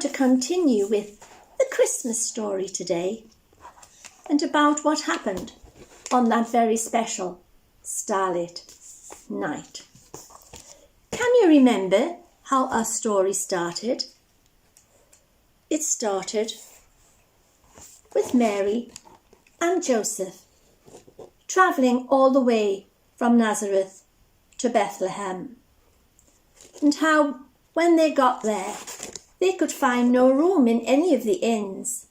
to continue with the Christmas story today and about what happened on that very special starlit night. Can you remember how our story started? It started with Mary and Joseph travelling all the way from Nazareth to Bethlehem, and how when they got there they could find no room in any of the inns,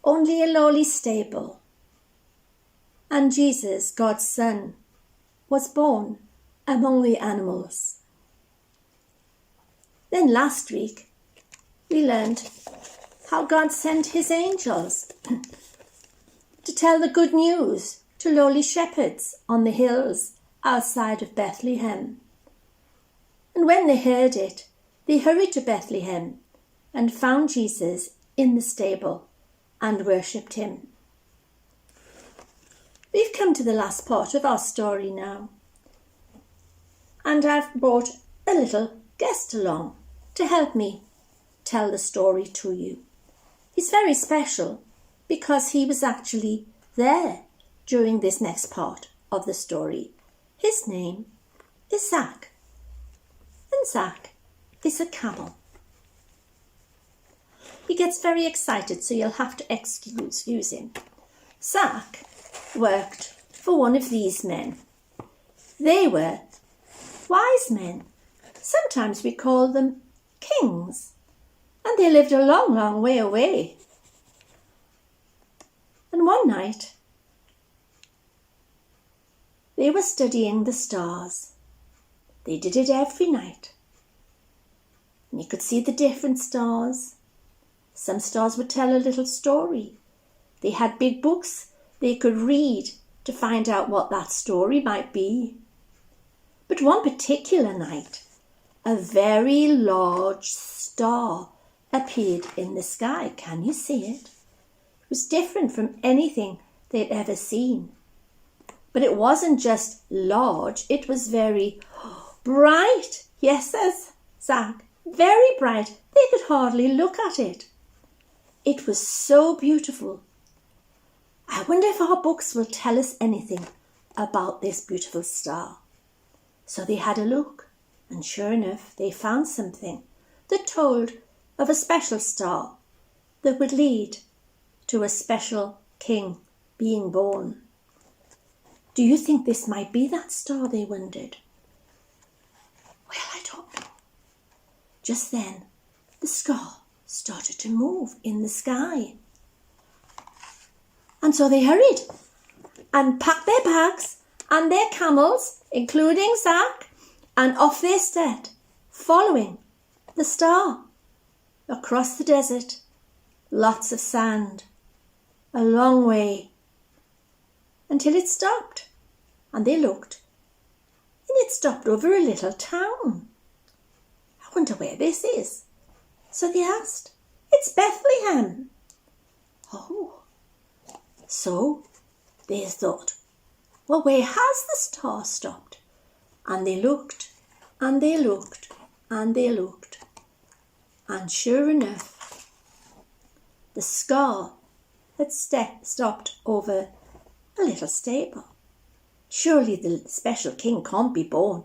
only a lowly stable. And Jesus, God's Son, was born among the animals. Then last week we learned how God sent his angels to tell the good news to lowly shepherds on the hills outside of Bethlehem. And when they heard it, they hurried to Bethlehem and found Jesus in the stable and worshipped him. We've come to the last part of our story now, and I've brought a little guest along to help me tell the story to you. He's very special because he was actually there during this next part of the story. His name is Zach, and Zach is a camel. He gets very excited, so you'll have to excuse him. Zach worked for one of these men. They were wise men. Sometimes we call them kings. And they lived a long, long way away. And one night, they were studying the stars. They did it every night. And you could see the different stars. Some stars would tell a little story. They had big books they could read to find out what that story might be. But one particular night, a very large star appeared in the sky. Can you see it? It was different from anything they'd ever seen. But it wasn't just large, it was very bright. Yes, says Zach, very bright. They could hardly look at it. It was so beautiful. I wonder if our books will tell us anything about this beautiful star. So they had a look, and sure enough, they found something that told of a special star that would lead to a special king being born. Do you think this might be that star, they wondered? Well, I don't know. Just then, the star started to move in the sky. And so they hurried and packed their bags and their camels, including Zach, and off they set, following the star across the desert. Lots of sand, a long way, until it stopped. And they looked, and it stopped over a little town. I wonder where this is. So they asked, it's Bethlehem. Oh, so they thought, well, where has the star stopped? And they looked, and they looked, and they looked. And sure enough, the star had stopped over a little stable. Surely the special king can't be born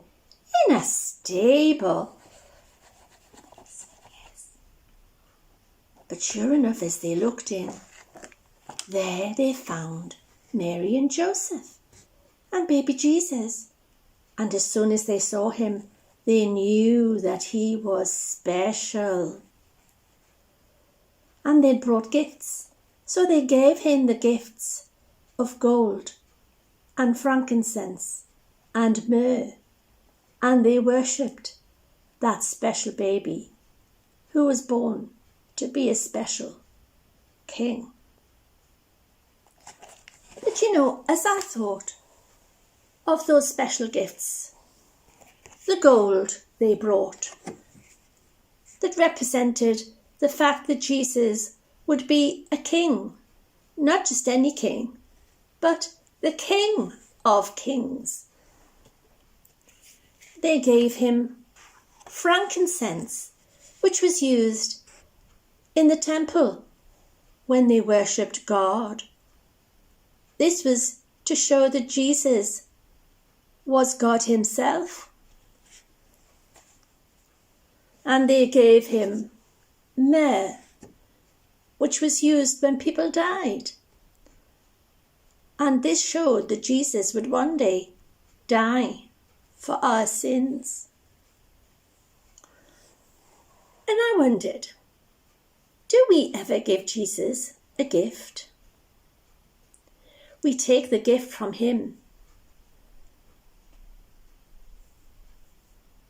in a stable. But sure enough, as they looked in, there they found Mary and Joseph and baby Jesus. And as soon as they saw him, they knew that he was special. And they'd brought gifts, so they gave him the gifts of gold and frankincense and myrrh, and they worshipped that special baby who was born to be a special king. But you know, as I thought of those special gifts, the gold they brought that represented the fact that Jesus would be a king, not just any king, but the King of Kings. They gave him frankincense, which was used in the temple when they worshipped God. This was to show that Jesus was God himself. And they gave him myrrh, which was used when people died. And this showed that Jesus would one day die for our sins. And I wondered, do we ever give Jesus a gift? We take the gift from him.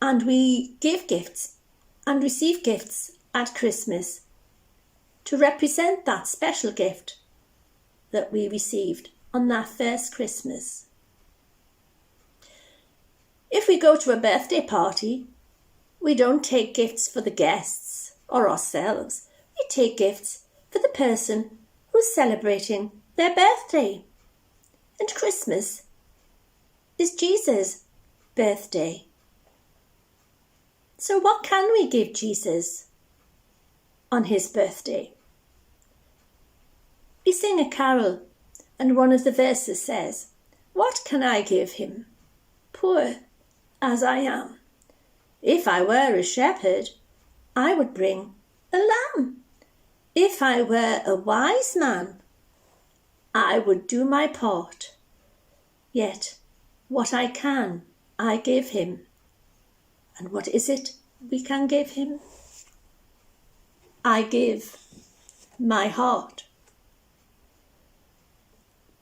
And we give gifts and receive gifts at Christmas to represent that special gift that we received on that first Christmas. If we go to a birthday party, we don't take gifts for the guests or ourselves. We take gifts for the person who's celebrating their birthday. And Christmas is Jesus' birthday. So what can we give Jesus on his birthday? We sing a carol, and one of the verses says, "What can I give him, poor as I am? If I were a shepherd, I would bring a lamb. If I were a wise man, I would do my part. Yet what I can, I give him." And what is it we can give him? I give my heart.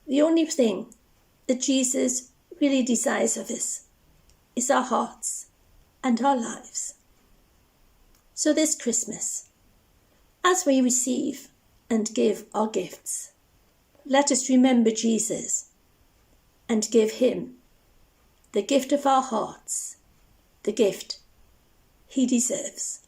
The only thing that Jesus really desires of us is our hearts and our lives. So this Christmas, as we receive and give our gifts, let us remember Jesus and give him the gift of our hearts, the gift he deserves.